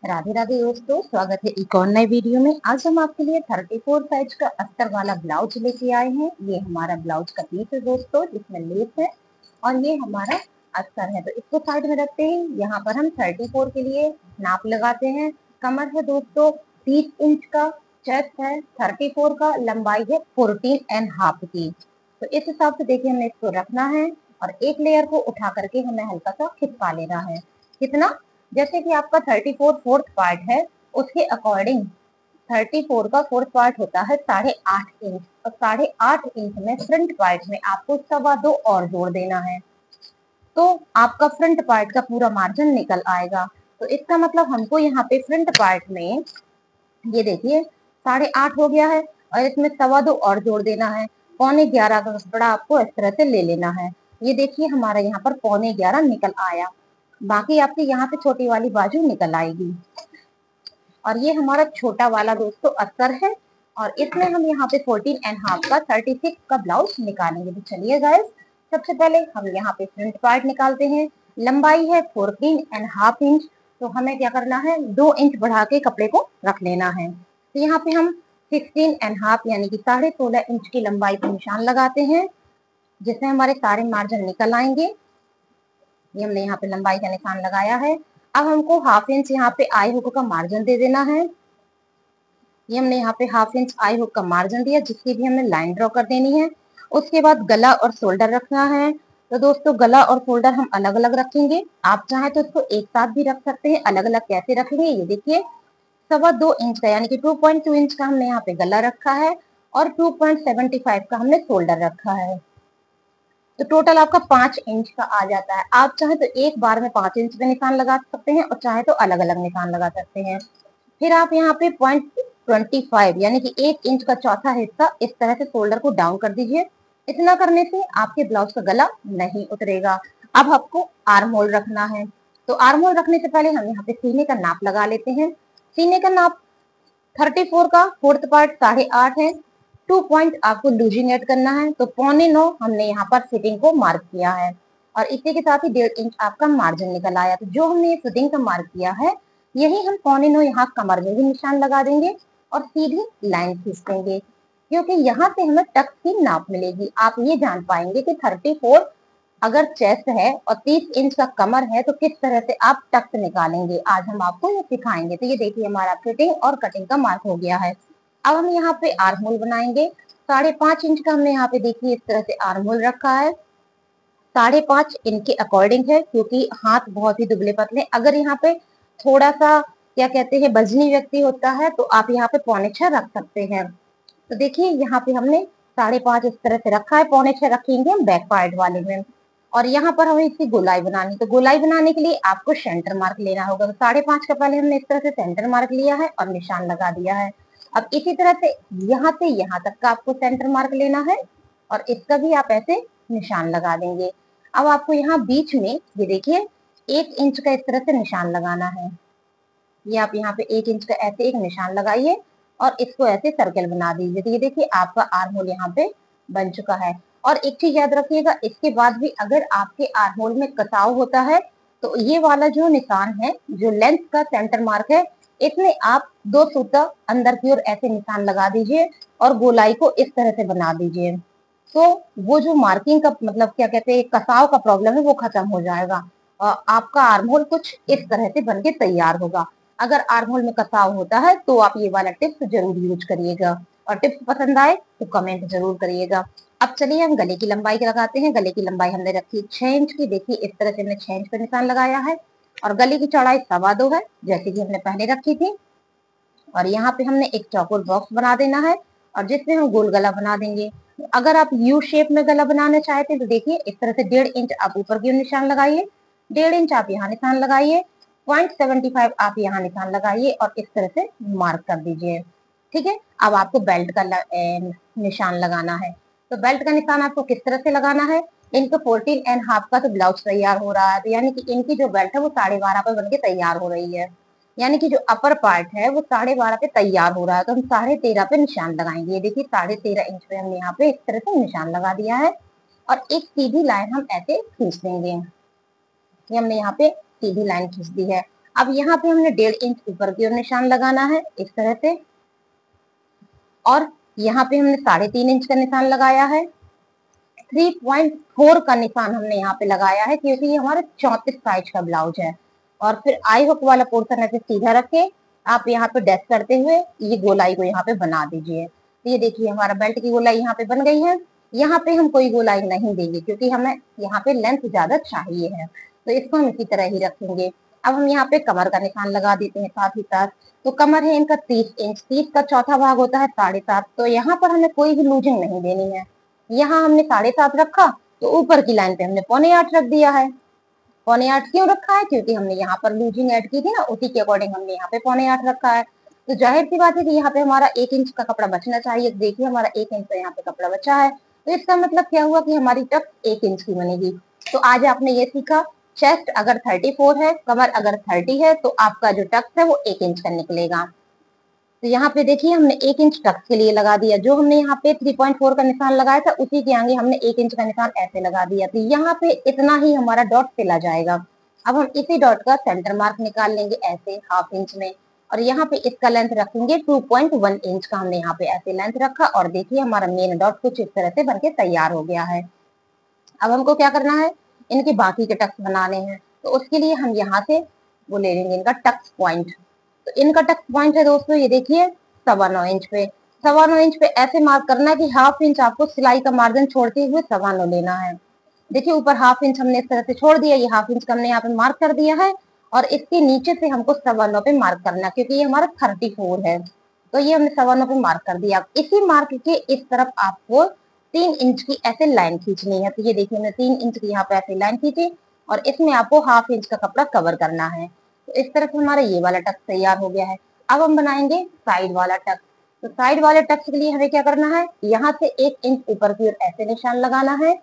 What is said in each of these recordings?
राधे राधे दोस्तों, स्वागत है एक और नए वीडियो में। आज हम आपके लिए 34 साइज का अस्तर वाला ब्लाउज लेके आए हैं। ये हमारा ब्लाउज का पीस है दोस्तों, जिसमें लेस है और ये हमारा अस्तर है। तो इसको साइड में रखते हैं। यहाँ पर हम 34 के लिए नाप लगाते हैं। कमर है दोस्तों 30 इंच का, चेस्ट है 34 का, लंबाई है 14.5 की। तो इस हिसाब से देखिए हमें इसको रखना है और एक लेयर को उठा करके हमें हल्का सा खिसका लेना है। कितना? जैसे कि आपका 34 फोर्थ पार्ट है, उसके अकॉर्डिंग 34 का फोर्थ पार्ट होता है 8.5 इंच, और 8.5 इंच में फ्रंट पार्ट में आपको 2.25 और जोड़ देना है। तो आपका फ्रंट पार्ट का पूरा मार्जिन निकल आएगा। तो इसका मतलब हमको यहाँ पे फ्रंट पार्ट में ये देखिए 8.5 हो गया है और इसमें 2.25 और जोड़ देना है। 11.25 का कपड़ा आपको इस तरह से ले लेना है। ये देखिए हमारा यहाँ पर 11.25 निकल आया। बाकी आपकी यहाँ पे छोटी वाली बाजू निकल आएगी। और ये हमारा छोटा वाला दोस्तों अस्तर है और इसमें हम यहाँ पे 14.5 का 36 का ब्लाउज निकालेंगे। तो चलिए गाइस, सबसे पहले हम यहाँ पे फ्रंट पार्ट निकालते हैं। लंबाई है 14.5 इंच। तो हमें क्या करना है, 2 इंच बढ़ा के कपड़े को रख लेना है। तो यहाँ पे हम 16.5 यानी कि 16.5 इंच की लंबाई पर निशान लगाते हैं, जिससे हमारे सारे मार्जिन निकल आएंगे। ये हमने यहाँ पे लंबाई का निशान लगाया है। अब हमको 1/2 इंच यहाँ पे आई हुक का मार्जिन दे देना है। ये हमने यहाँ पे 1/2 इंच आई हुक का मार्जिन दिया, जिसकी भी हमें लाइन ड्रॉ कर देनी है। उसके बाद गला और शोल्डर रखना है। तो दोस्तों गला और शोल्डर हम अलग अलग रखेंगे। आप चाहे तो इसको एक साथ भी रख सकते हैं। अलग अलग कैसे रखेंगे, ये देखिए 2.25 इंच का यानी कि 2.2 इंच का हमने यहाँ पे गला रखा है और 2.75 का हमने शोल्डर रखा है। तो टोटल आपका 5 इंच का आ जाता है। आप चाहे तो एक बार में 5 इंच पे निशान लगा सकते हैं और चाहे तो अलग अलग निशान लगा सकते हैं। फिर आप यहाँ पे 0.25 यानी कि 1 इंच का चौथा हिस्सा इस तरह से शोल्डर को डाउन कर दीजिए। इतना करने से आपके ब्लाउज का गला नहीं उतरेगा। अब आपको आर्म होल रखना है। तो आर्म होल रखने से पहले हम यहाँ पे सीने का नाप लगा लेते हैं। सीने का नाप 34 का फोर्थ पार्ट 8.5 है। 2 पॉइंट आपको लूजिंग ऐड करना है। तो 9.25 हमने यहाँ पर फिटिंग को मार्क किया है और इसी के साथ ही 1.5 इंच आपका मार्जिन निकल आया। तो जो हमने ये फिटिंग का मार्क किया है, यही हम 9.25 यहाँ कमर में भी निशान लगा देंगे और सीधी लाइन खींच देंगे, क्योंकि यहाँ से हमें टक्स की नाप मिलेगी। आप ये जान पाएंगे कि 34 अगर चेस्ट है और 30 इंच का कमर है तो किस तरह से आप टक्स निकालेंगे। आज हम आपको ये सिखाएंगे। तो ये देखिए हमारा फिटिंग और कटिंग का मार्क हो गया है। अब हम यहाँ पे आर्म होल बनाएंगे। 5.5 इंच का हमने यहाँ पे देखिए इस तरह से आर्म होल रखा है। 5.5 इनके अकॉर्डिंग है, क्योंकि हाथ बहुत ही दुबले पतले। अगर यहाँ पे थोड़ा सा क्या कहते हैं वजनी व्यक्ति होता है तो आप यहाँ पे 6.25 रख सकते हैं। तो देखिए यहाँ पे हमने 5.5 इस तरह से रखा है। 6.25 रखेंगे हम बैक पार्ट वाले में। और यहाँ पर हमें इसकी गोलाई बनानी। तो गोलाई बनाने के लिए आपको सेंटर मार्क लेना होगा। तो 5.5 का पहले हमने इस तरह से सेंटर मार्क लिया है और निशान लगा दिया है। अब इसी तरह से यहाँ तक का आपको सेंटर मार्क लेना है और इसका भी आप ऐसे निशान लगा देंगे। अब आपको यहाँ बीच में ये देखिए 1 इंच का इस तरह से निशान लगाना है। ये आप यहाँ पे 1 इंच का ऐसे एक निशान लगाइए और इसको ऐसे सर्कल बना दीजिए। तो ये देखिए आपका आर्म होल यहाँ पे बन चुका है। और एक चीज याद रखिएगा, इसके बाद भी अगर आपके आर्म होल में कटाव होता है तो ये वाला जो निशान है, जो लेंथ का सेंटर मार्क है, इसमें आप 2 सूता अंदर की ओर ऐसे निशान लगा दीजिए और गोलाई को इस तरह से बना दीजिए। तो वो जो मार्किंग का मतलब क्या कहते हैं कसाव का प्रॉब्लम है वो खत्म हो जाएगा और आपका आर्म होल कुछ इस तरह से बनके तैयार होगा। अगर आर्म होल में कसाव होता है तो आप ये वाला टिप्स जरूर यूज करिएगा। और टिप्स पसंद आए तो कमेंट जरूर करिएगा। अब चलिए हम गले की लंबाई लगाते हैं। गले की लंबाई हमने रखी 6 इंच की। देखिए इस तरह से हमने 6 इंच का निशान लगाया है और गले की चौड़ाई 2.25 है, जैसे कि हमने पहले रखी थी। और यहाँ पे हमने एक चौकोर बॉक्स बना देना है और जिसमें हम गोल गला बना देंगे। अगर आप यू शेप में गला बनाना चाहते हैं तो देखिए इस तरह से 1.5 इंच आप ऊपर की निशान लगाइए, 1.5 इंच आप यहाँ निशान लगाइए, 0.75 आप यहाँ निशान लगाइए और इस तरह से मार्क कर दीजिए। ठीक है। अब आपको बेल्ट का निशान लगाना है। तो बेल्ट का निशान आपको किस तरह से लगाना है, इनको 14.5 का तो ब्लाउज तैयार हो रहा है, तो यानी कि इनकी जो बेल्ट है वो 12.5 पे बनके तैयार हो रही है। यानी कि जो अपर पार्ट है वो 12.5 पे तैयार हो रहा है, तो हम 13.5 पे निशान लगाएंगे। ये देखिए 13.5 इंच पे हमने यहाँ पे इस तरह से निशान लगा दिया है और एक सीधी लाइन हम ऐसे खींच देंगे। ये हमने यहाँ पे सीधी लाइन खींच दी है। अब यहाँ पे हमने 1.5 इंच ऊपर की ओर निशान लगाना है इस तरह से, और यहाँ पे हमने 3.5 इंच का निशान लगाया है। 3.4 का निशान हमने यहाँ पे लगाया है क्योंकि ये हमारा 34 साइज का ब्लाउज है। और फिर आई हुक वाला पोर्शन ऐसे सीधा रखे, आप यहाँ पे डैश करते हुए ये गोलाई को यहाँ पे बना दीजिए। तो ये देखिए हमारा बेल्ट की गोलाई यहाँ पे बन गई है। यहाँ पे हम कोई गोलाई नहीं देंगे क्योंकि हमें यहाँ पे लेंथ ज्यादा चाहिए है, तो इसको हम इसी तरह ही रखेंगे। अब हम यहाँ पे कमर का निशान लगा देते हैं साथ ही साथ। तो कमर है इनका 30 इंच, 30 का चौथा भाग होता है 7.5, तो यहाँ पर हमें कोई भी लूजिंग नहीं देनी है। यहाँ हमने 7.5 रखा तो ऊपर की लाइन पे हमने 7.25 रख दिया है। 7.25 क्यों रखा है? क्योंकि हमने यहाँ पर लूजिंग ऐड की थी ना, उसी के अकॉर्डिंग हमने यहाँ पे 7.25 रखा है। तो जाहिर सी बात है कि यहाँ पे हमारा 1 इंच का कपड़ा बचना चाहिए। देखिए हमारा 1 इंच का यहाँ पे कपड़ा बचा है, तो इसका मतलब क्या हुआ कि हमारी टक्स 1 इंच की बनेगी। तो आज आपने ये सीखा, चेस्ट अगर 34 है, कमर अगर 30 है, तो आपका जो टक्स है वो 1 इंच का निकलेगा। तो यहाँ पे देखिए हमने 1 इंच टक्स के लिए लगा दिया। जो हमने यहाँ पे 3.4 का निशान लगाया था उसी के आगे हमने 1 इंच का निशान ऐसे लगा दिया। तो यहाँ पे इतना ही हमारा डॉट सिला जाएगा। अब हम इसी डॉट का सेंटर मार्क निकाल लेंगे ऐसे 1/2 इंच में, और यहाँ पे इसका लेंथ रखेंगे 2.1 इंच का। हमने यहाँ पे ऐसे लेंथ रखा और देखिए हमारा मेन डॉट कुछ इस तरह से बनके तैयार हो गया है। अब हमको क्या करना है, इनके बाकी के टक्स बनाने हैं। तो उसके लिए हम यहाँ से वो ले लेंगे इनका टक्स पॉइंट। तो इनका टक्स पॉइंट है दोस्तों, ये देखिए 9.25 इंच पे। 9.25 इंच पे ऐसे मार्क करना है कि 1/2 इंच आपको सिलाई का मार्जिन छोड़ते हुए 9.25 लेना है। देखिए ऊपर 1/2 इंच हमने इस तरह से छोड़ दिया, ये 1/2 इंच का हमने यहाँ पे मार्क कर दिया है, और इसके नीचे से हमको 9.25 पे मार्क करना है क्योंकि ये हमारा 34 है। तो ये हमने 9.25 पे मार्क कर दिया। इसी मार्क के इस तरफ आपको 3 इंच की ऐसे लाइन खींचनी है। तो ये देखिए हमने 3 इंच की यहाँ पे ऐसे लाइन खींची, और इसमें आपको 1/2 इंच का कपड़ा कवर करना है। तो इस तरह से हमारा ये वाला टक्स तैयार हो गया है। अब हम बनाएंगे साइड वाला टक्स। तो साइड वाले टक्स के लिए हमें क्या करना है, यहाँ से 1 इंच ऊपर की ओर ऐसे निशान लगाना है,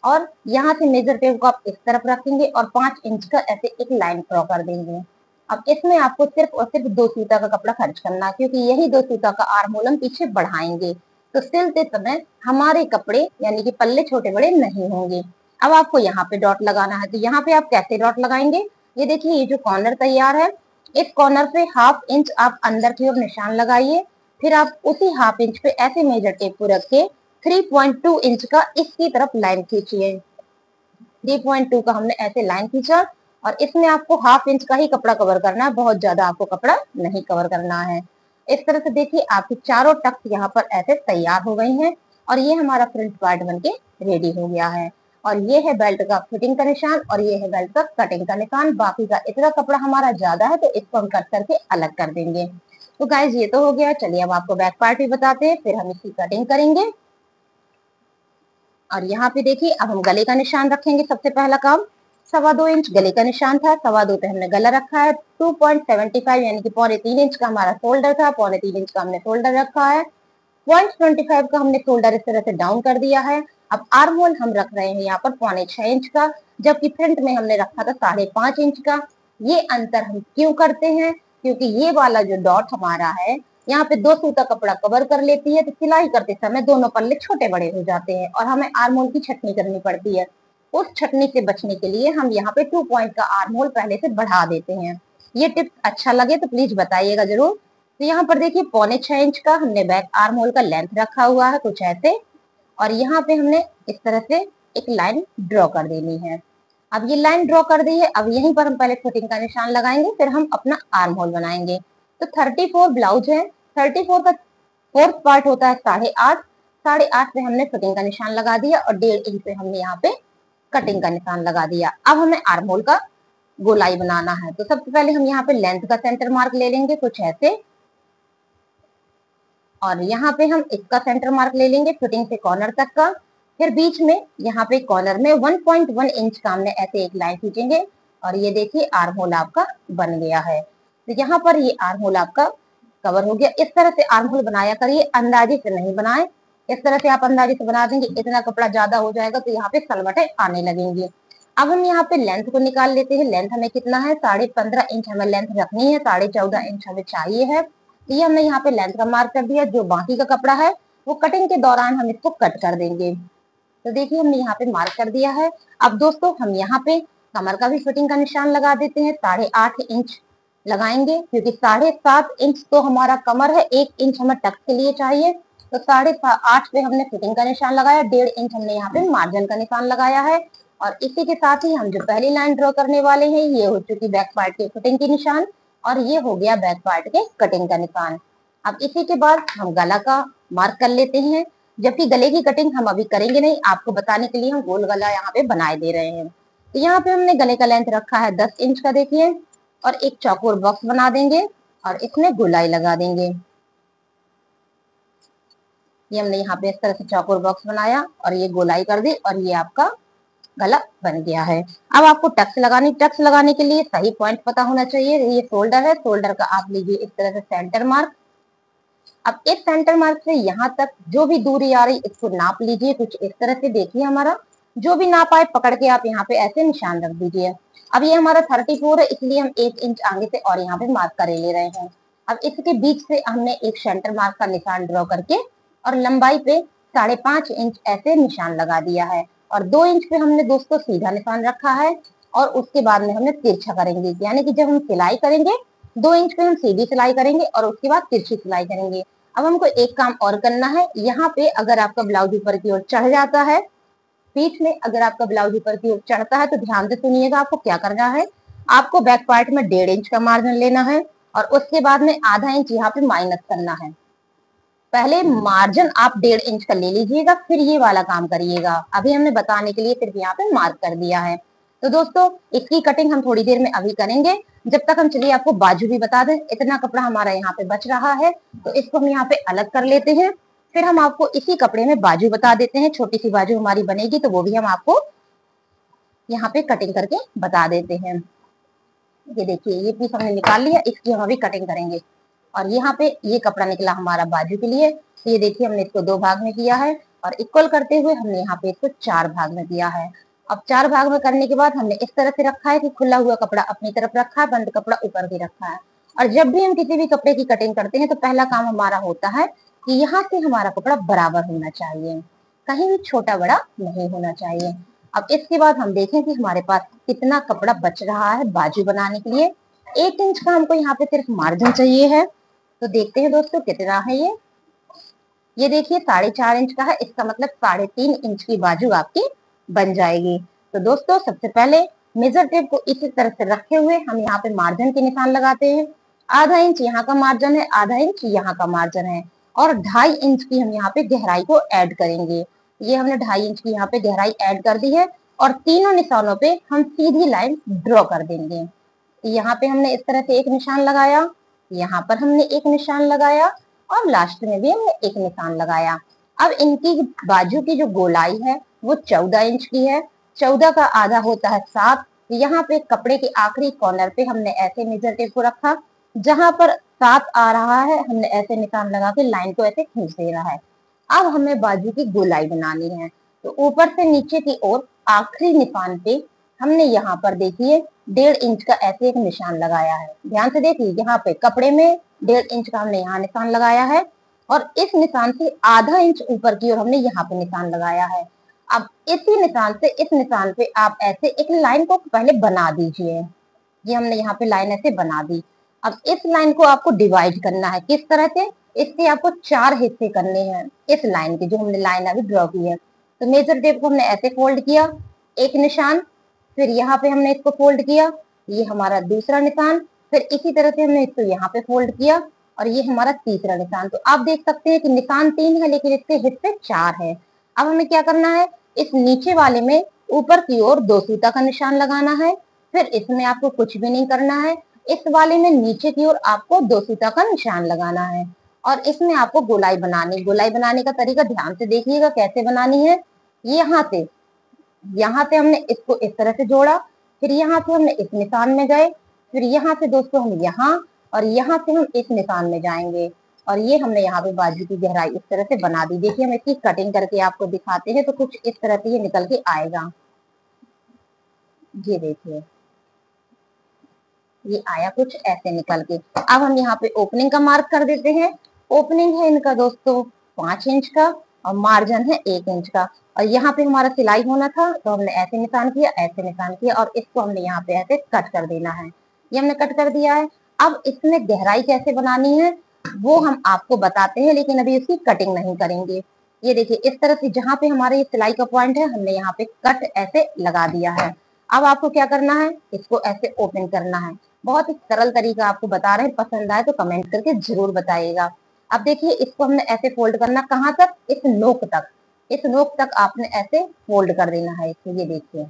और यहाँ से मेजर टेप को आप इस तरफ रखेंगे और 5 इंच का ऐसे एक लाइन ड्रॉ कर देंगे। अब इसमें आपको सिर्फ और सिर्फ 2 सूता का कपड़ा खर्च करना है क्योंकि यही 2 सूता का आर्म होल हम पीछे बढ़ाएंगे। तो सिलते समय हमारे कपड़े यानी कि पल्ले छोटे बड़े नहीं होंगे। अब आपको यहाँ पे डॉट लगाना है। तो यहाँ पे आप कैसे डॉट लगाएंगे, ये देखिए ये जो कॉर्नर तैयार है, इस कॉर्नर पे 1/2 इंच आप अंदर की ओर निशान लगाइए। फिर आप उसी 1/2 इंच पे ऐसे मेजर टेप को रख के 3.2 इंच का इसकी तरफ लाइन खींचिए। 3.2 का हमने ऐसे लाइन खींचा, और इसमें आपको 1/2 इंच का ही कपड़ा कवर करना है, बहुत ज्यादा आपको कपड़ा नहीं कवर करना है। इस तरह से देखिए आपकी चारों टक्स यहाँ पर ऐसे तैयार हो गई हैं, और ये हमारा फ्रंट पार्ट बनके रेडी हो गया है। और ये है बेल्ट का फिटिंग का निशान, और ये है बेल्ट का कटिंग का निशान। बाकी का इतना कपड़ा हमारा ज्यादा है तो इसको हम कट करके अलग कर देंगे। तो गाइज ये तो हो गया, चलिए अब आपको बैक पार्ट भी बताते हैं, फिर हम इसकी कटिंग करेंगे। और यहाँ पे देखिए अब हम गले का निशान रखेंगे। सबसे पहला काम 2.25 इंच गले का निशान था, 2.25 पे हमने गला रखा है। 2.75 यानी कि 3.25 इंच का हमारा शोल्डर था, 3.25 इंच का हमने शोल्डर रखा है। 0.25 का हमने शोल्डर इस तरह से डाउन कर दिया है। अब आर्म होल हम रख रहे हैं यहाँ पर 6.25 इंच का, जबकि फ्रंट में हमने रखा था 5.5 इंच का। ये अंतर हम क्यों करते हैं, क्योंकि ये वाला जो डॉट हमारा है यहाँ पे 2 सूता कपड़ा कवर कर लेती है, तो सिलाई करते समय दोनों पल्ले छोटे बड़े हो जाते हैं और हमें आर्म होल की छटनी करनी पड़ती है। उस छटनी से बचने के लिए हम यहाँ पे 2 पॉइंट का आर्म होल पहले से बढ़ा देते हैं। ये टिप्स अच्छा लगे तो प्लीज बताइएगा जरूर। तो यहाँ पर देखिए 6.25 इंच का हमने बैक आर्म होल का लेंथ रखा हुआ है कुछ ऐसे, और यहाँ पे हमने इस तरह से एक लाइन ड्रॉ कर देनी है। अब ये लाइन ड्रॉ कर दी है, अब यहीं पर हम पहले फिटिंग का निशान लगाएंगे, फिर हम अपना आर्म होल बनाएंगे। तो 34 ब्लाउज है, 34 का फोर्थ पार्ट होता है 8.5। 8.5 पे हमने फिटिंग का निशान लगा दिया, और 1.5 इंच पे हमने यहाँ पे कटिंग का निशान लगा दिया। अब हमें आर्म होल का गोलाई बनाना है। तो सबसे पहले हम यहाँ पे लेंथ का सेंटर मार्क ले लेंगे कुछ ऐसे, और यहाँ पे हम इसका सेंटर मार्क ले लेंगे फिटिंग से कॉर्नर तक का। फिर बीच में यहाँ पे कॉर्नर में 1.1 इंच का हमने ऐसे एक लाइन खींचेंगे, और ये देखिए आर्म होल आपका बन गया है। तो यहाँ पर ये आर्म होल आपका कवर हो गया। इस तरह से आर्म होल बनाया करिए, अंदाजे से नहीं बनाए। इस तरह से आप अंदाजे से बना देंगे, इतना कपड़ा ज्यादा हो जाएगा तो यहाँ पे सलवटें आने लगेंगी। अब हम यहाँ पे लेंथ को निकाल लेते हैं। लेंथ हमें कितना है, 15.5 इंच हमें लेंथ रखनी है, 14.5 इंच हमें चाहिए है। ये हमने यहाँ पे लेंथ का मार्क कर दिया। जो बाकी का कपड़ा है वो कटिंग के दौरान हम इसको कट कर देंगे। तो देखिए हमने यहाँ पे मार्क कर दिया है। अब दोस्तों हम यहाँ पे कमर का भी फिटिंग का निशान लगा देते हैं 8.5 इंच। लगाएंगे, क्योंकि 7.5 इंच तो हमारा कमर है, 1 इंच हमें टक्स के लिए चाहिए। तो 8.5 पे हमने फिटिंग का निशान लगाया, 1.5 इंच हमने यहाँ पे मार्जिन का निशान लगाया है। और इसी के साथ ही हम जो पहली लाइन ड्रॉ करने वाले हैं, ये हो चुकी बैक पार्ट के फिटिंग की निशान, और ये हो गया बैक पार्ट के कटिंग का निशान। अब इसी के बाद हम गला का मार्क कर लेते हैं, जबकि गले की कटिंग हम अभी करेंगे नहीं, आपको बताने के लिए हम गोल गला यहाँ पे बनाए दे रहे हैं। तो यहाँ पे हमने गले का लेंथ रखा है 10 इंच का, देखिए, और एक चौकोर बॉक्स बना देंगे और इसमें गोलाई लगा देंगे। ये हमने यहाँ पे इस तरह से चौकोर बॉक्स बनाया और ये गोलाई कर दी, और ये आपका गला बन गया है। अब आपको टक्स लगाने के लिए सही पॉइंट पता होना चाहिए। ये शोल्डर है, शोल्डर का आप लीजिए इस तरह से सेंटर मार्क। अब इस सेंटर मार्क से यहाँ तक जो भी दूरी आ रही, इसको नाप लीजिए कुछ इस तरह से। देखिए, हमारा जो भी नाप आए पकड़ के आप यहाँ पे ऐसे निशान रख दीजिए। अब ये हमारा 34 है, इसलिए हम 1 इंच आगे से और यहाँ पे मार्क कर ले रहे हैं। अब इसके बीच से हमने एक सेंटर मार्क का निशान ड्रॉ करके और लंबाई पे 5.5 इंच ऐसे निशान लगा दिया है। और 2 इंच पे हमने दोस्तों सीधा निशान रखा है, और उसके बाद में हमने तिरछा करेंगे, यानी कि जब हम सिलाई करेंगे 2 इंच पे हम सीधी सिलाई करेंगे और उसके बाद तिरछी सिलाई करेंगे। अब हमको एक काम और करना है, यहाँ पे अगर आपका ब्लाउज ऊपर की ओर चढ़ जाता है, पीठ में अगर आपका ब्लाउज ऊपर की ओर चढ़ता है, तो ध्यान से सुनिएगा, आपको क्या करना है। आपको बैक पार्ट में 1.5 इंच का मार्जिन लेना है और उसके बाद में आधा इंच यहाँ पे माइनस करना है। पहले मार्जिन आप 1.5 इंच का ले लीजिएगा, फिर ये वाला काम करिएगा। अभी हमने बताने के लिए सिर्फ यहाँ पे मार्क कर दिया है। तो दोस्तों, इसकी कटिंग हम थोड़ी देर में अभी करेंगे। जब तक हम चलिए आपको बाजू भी बता दें। इतना कपड़ा हमारा यहाँ पे बच रहा है, तो इसको हम यहाँ पे अलग कर लेते हैं। फिर हम आपको इसी कपड़े में बाजू बता देते हैं। छोटी सी बाजू हमारी बनेगी, तो वो भी हम आपको यहाँ पे कटिंग करके बता देते हैं। ये देखिए, ये पीस हमने निकाल लिया, इसकी हम अभी कटिंग करेंगे। और यहाँ पे ये कपड़ा निकला हमारा बाजू के लिए। ये देखिए, हमने इसको 2 भाग में किया है और इक्वल करते हुए हमने यहाँ पे इसको 4 भाग में किया है। अब 4 भाग में करने के बाद हमने इस तरह से रखा है कि खुला हुआ कपड़ा अपनी तरफ रखा है, बंद कपड़ा ऊपर भी रखा है। और जब भी हम किसी भी कपड़े की कटिंग करते हैं, तो पहला काम हमारा होता है कि यहाँ से हमारा कपड़ा बराबर होना चाहिए, कहीं भी छोटा बड़ा नहीं होना चाहिए। अब इसके बाद हम देखें कि हमारे पास कितना कपड़ा बच रहा है बाजू बनाने के लिए। 1 इंच का हमको यहाँ पे सिर्फ मार्जिन चाहिए है। तो देखते हैं दोस्तों कितना है ये देखिए 4.5 इंच का है, इसका मतलब 3.5 इंच की बाजू आपकी बन जाएगी। तो दोस्तों, सबसे पहले मेजर टेप को इसी तरह से रखे हुए हम यहाँ पे मार्जिन के निशान लगाते हैं। आधा इंच यहाँ का मार्जिन है, आधा इंच यहाँ का मार्जिन है, और 2.5 इंच की हम यहाँ पे गहराई को ऐड करेंगे। ये हमने 2.5 इंच की यहाँ पे गहराई ऐड कर दी है, और तीनों निशानों पे हम सीधी लाइन ड्रॉ कर देंगे। यहाँ पे हमने इस तरह से एक निशान लगाया, यहाँ पर हमने एक निशान लगाया, और लास्ट में भी हमने एक निशान लगाया। अब इनकी बाजू की जो गोलाई है वो 14 इंच की है। 14 का आधा होता है 7। यहाँ पे कपड़े के आखिरी कॉर्नर पे हमने ऐसे मेजर टेप को रखा, जहां पर 7 आ रहा है हमने ऐसे निशान लगा के लाइन को ऐसे खींच दे रहा है। अब हमें बाजू की गोलाई बनानी है, तो ऊपर से नीचे की ओर आखिरी निशान पे हमने यहाँ पर देखिए 1.5 इंच का ऐसे एक निशान लगाया है। ध्यान से देखिए, यहाँ पे कपड़े में 1.5 इंच का हमने यहाँ निशान लगाया है, और इस निशान से आधा इंच ऊपर की ओर हमने यहाँ पे निशान लगाया है। अब इसी निशान से इस निशान पे आप ऐसे एक लाइन को पहले बना दीजिए। ये हमने यहाँ पे लाइन ऐसे बना दी। अब इस लाइन को आपको डिवाइड करना है, किस तरह से, इससे आपको 4 हिस्से करने हैं इस लाइन के, जो हमने लाइन अभी ड्रॉ की है। तो मेजर टेप को हमने ऐसे फोल्ड किया, एक निशान, फिर यहाँ पे हमने इसको फोल्ड किया, ये हमारा दूसरा निशान, फिर इसी तरह से हमने इसको यहाँ पे फोल्ड किया, और ये हमारा तीसरा निशान। तो आप देख सकते हैं कि निशान 3 है, लेकिन इसके हिस्से 4 है। अब हमें क्या करना है, इस नीचे वाले में ऊपर की ओर 2 सूता का निशान लगाना है। फिर इसमें आपको कुछ भी नहीं करना है, इस वाले में नीचे की ओर आपको 2 सूता का निशान लगाना है, और इसमें आपको गोलाई बनाने का तरीका ध्यान से देखिएगा कैसे बनानी है। यहाँ से हमने इसको इस तरह से जोड़ा, फिर यहाँ से हमने इस निशान में गए, फिर यहाँ से दोस्तों हम यहाँ, और यहाँ से हम इस निशान में जाएंगे, और ये हमने यहाँ पे बाजू की गहराई इस तरह से बना दी। देखिए, हम इसकी कटिंग करके आपको दिखाते हैं, तो कुछ इस तरह से ये निकल के आएगा। ये देखिए, ये आया कुछ ऐसे निकल के। अब हम यहाँ पे ओपनिंग का मार्क कर देते हैं। ओपनिंग है इनका दोस्तों 5 इंच का, और मार्जिन है 1 इंच का। और यहाँ पे हमारा सिलाई होना था, तो हमने ऐसे निशान किया, ऐसे निशान किया, और इसको हमने यहाँ पे ऐसे कट कर देना है। ये हमने कट कर दिया है। अब इसमें गहराई कैसे बनानी है वो हम आपको बताते हैं, लेकिन अभी इसकी कटिंग नहीं करेंगे। ये देखिए इस तरह से जहाँ पे हमारे ये सिलाई का पॉइंट है हमने यहाँ पे कट ऐसे लगा दिया है। अब आपको क्या करना है, इसको ऐसे ओपन करना है। बहुत ही सरल तरीका आपको बता रहे हैं, पसंद आए तो कमेंट करके जरूर बताइएगा। अब देखिए इसको हमने ऐसे फोल्ड करना, कहाँ तक, इस नोक तक। इस नोक तक आपने ऐसे फोल्ड कर देना है इसको। ये देखिए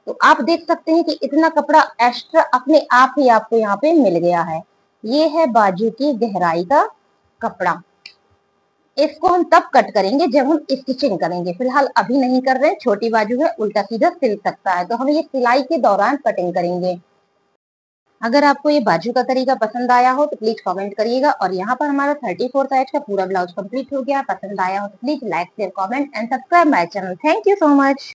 तो आप देख सकते हैं कि इतना कपड़ा एक्स्ट्रा अपने आप ही आपको यहाँ पे मिल गया है। ये है बाजू की गहराई का कपड़ा। इसको हम तब कट करेंगे जब हम स्टिचिंग करेंगे, फिलहाल अभी नहीं कर रहे हैं। छोटी बाजू है, उल्टा सीधा सिल सकता है, तो हम ये सिलाई के दौरान कटिंग करेंगे। अगर आपको ये बाजू का तरीका पसंद आया हो तो प्लीज कमेंट करिएगा। और यहाँ पर हमारा 34 साइज का पूरा ब्लाउज कंप्लीट हो गया। पसंद आया हो तो please like share comment and subscribe my channel. Thank you so much.